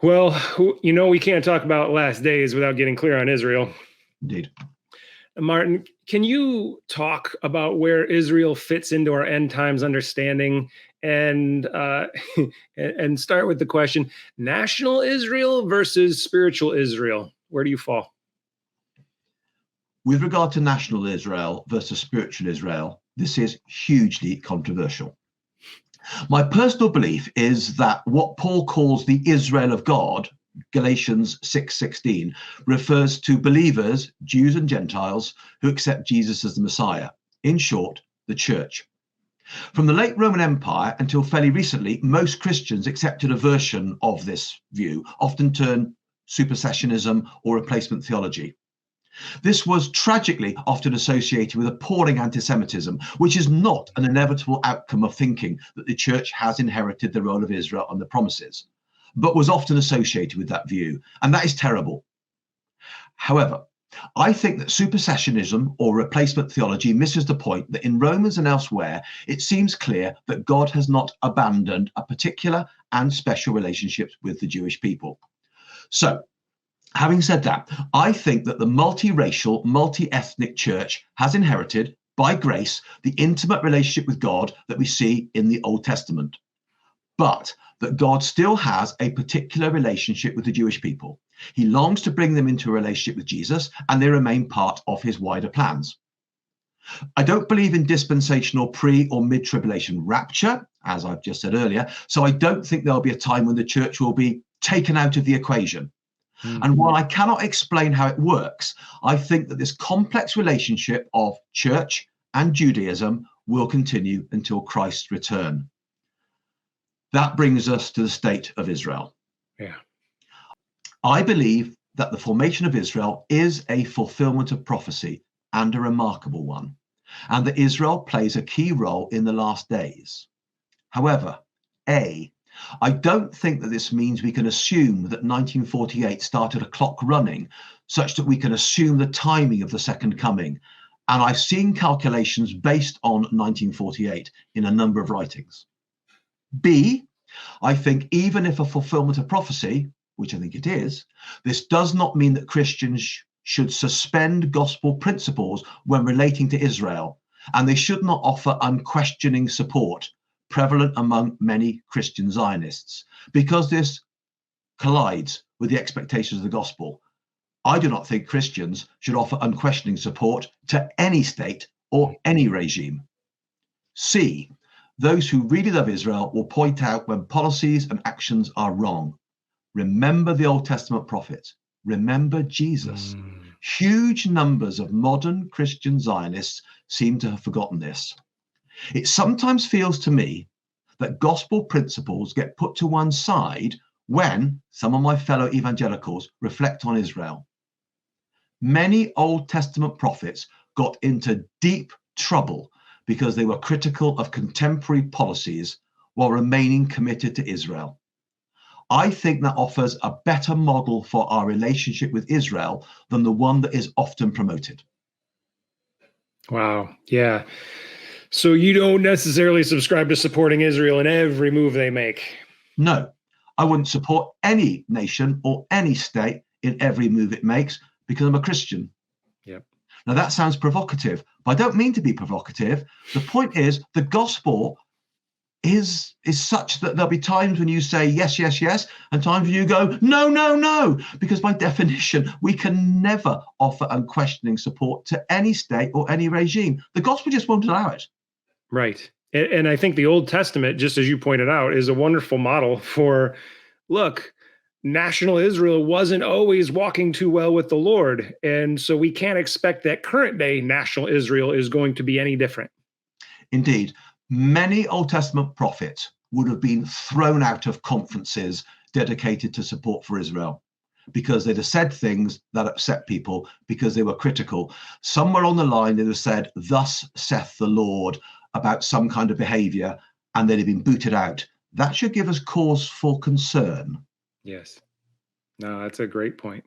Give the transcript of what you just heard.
Well, we can't talk about last days without getting clear on Israel. Indeed. Martyn, can you talk about where Israel fits into our end times understanding and and start with the question, national Israel versus spiritual Israel? Where do you fall? With regard to national Israel versus spiritual Israel, this is hugely controversial. My personal belief is that what Paul calls the Israel of God, Galatians 6:16, refers to believers, Jews and Gentiles, who accept Jesus as the Messiah. In short, the church. From the late Roman Empire until fairly recently, most Christians accepted a version of this view, often termed supersessionism or replacement theology. This was tragically often associated with appalling anti-Semitism, which is not an inevitable outcome of thinking that the church has inherited the role of Israel and the promises, but was often associated with that view, and that is terrible. However, I think that supersessionism or replacement theology misses the point that in Romans and elsewhere, it seems clear that God has not abandoned a particular and special relationship with the Jewish people. So, having said that, I think that the multiracial, multi-ethnic church has inherited, by grace, the intimate relationship with God that we see in the Old Testament, but that God still has a particular relationship with the Jewish people. He longs to bring them into a relationship with Jesus, and they remain part of his wider plans. I don't believe in dispensational pre or mid-tribulation rapture, as I've just said earlier, so I don't think there'll be a time when the church will be taken out of the equation. And while I cannot explain how it works, I think that this complex relationship of church and Judaism will continue until Christ's return. That brings us to the state of Israel. Yeah. I believe that the formation of Israel is a fulfillment of prophecy, and a remarkable one, and that Israel plays a key role in the last days. However, I don't think that this means we can assume that 1948 started a clock running such that we can assume the timing of the second coming. And I've seen calculations based on 1948 in a number of writings. B, I think even if a fulfillment of prophecy, which I think it is, this does not mean that Christians should suspend gospel principles when relating to Israel, and they should not offer unquestioning support prevalent among many Christian Zionists, because this collides with the expectations of the gospel. I do not think Christians should offer unquestioning support to any state or any regime. C, those who really love Israel will point out when policies and actions are wrong. Remember the Old Testament prophets. Remember Jesus. Huge numbers of modern Christian Zionists seem to have forgotten this. It sometimes feels to me that gospel principles get put to one side when some of my fellow evangelicals reflect on Israel. Many Old Testament prophets got into deep trouble because they were critical of contemporary policies while remaining committed to Israel. I think that offers a better model for our relationship with Israel than the one that is often promoted. Wow. Yeah. So you don't necessarily subscribe to supporting Israel in every move they make? No, I wouldn't support any nation or any state in every move it makes because I'm a Christian. Yep. Now that sounds provocative, but I don't mean to be provocative. The point is the gospel is such that there'll be times when you say yes, yes, yes, and times when you go no, no, no, because by definition, we can never offer unquestioning support to any state or any regime. The gospel just won't allow it. Right. And I think the Old Testament, just as you pointed out, is a wonderful model for, look, national Israel wasn't always walking too well with the Lord. And so we can't expect that current day national Israel is going to be any different. Indeed, many Old Testament prophets would have been thrown out of conferences dedicated to support for Israel because they'd have said things that upset people because they were critical. Somewhere on the line, they'd have said, "Thus saith the Lord," about some kind of behavior, and they'd have been booted out. That should give us cause for concern. Yes. No, that's a great point.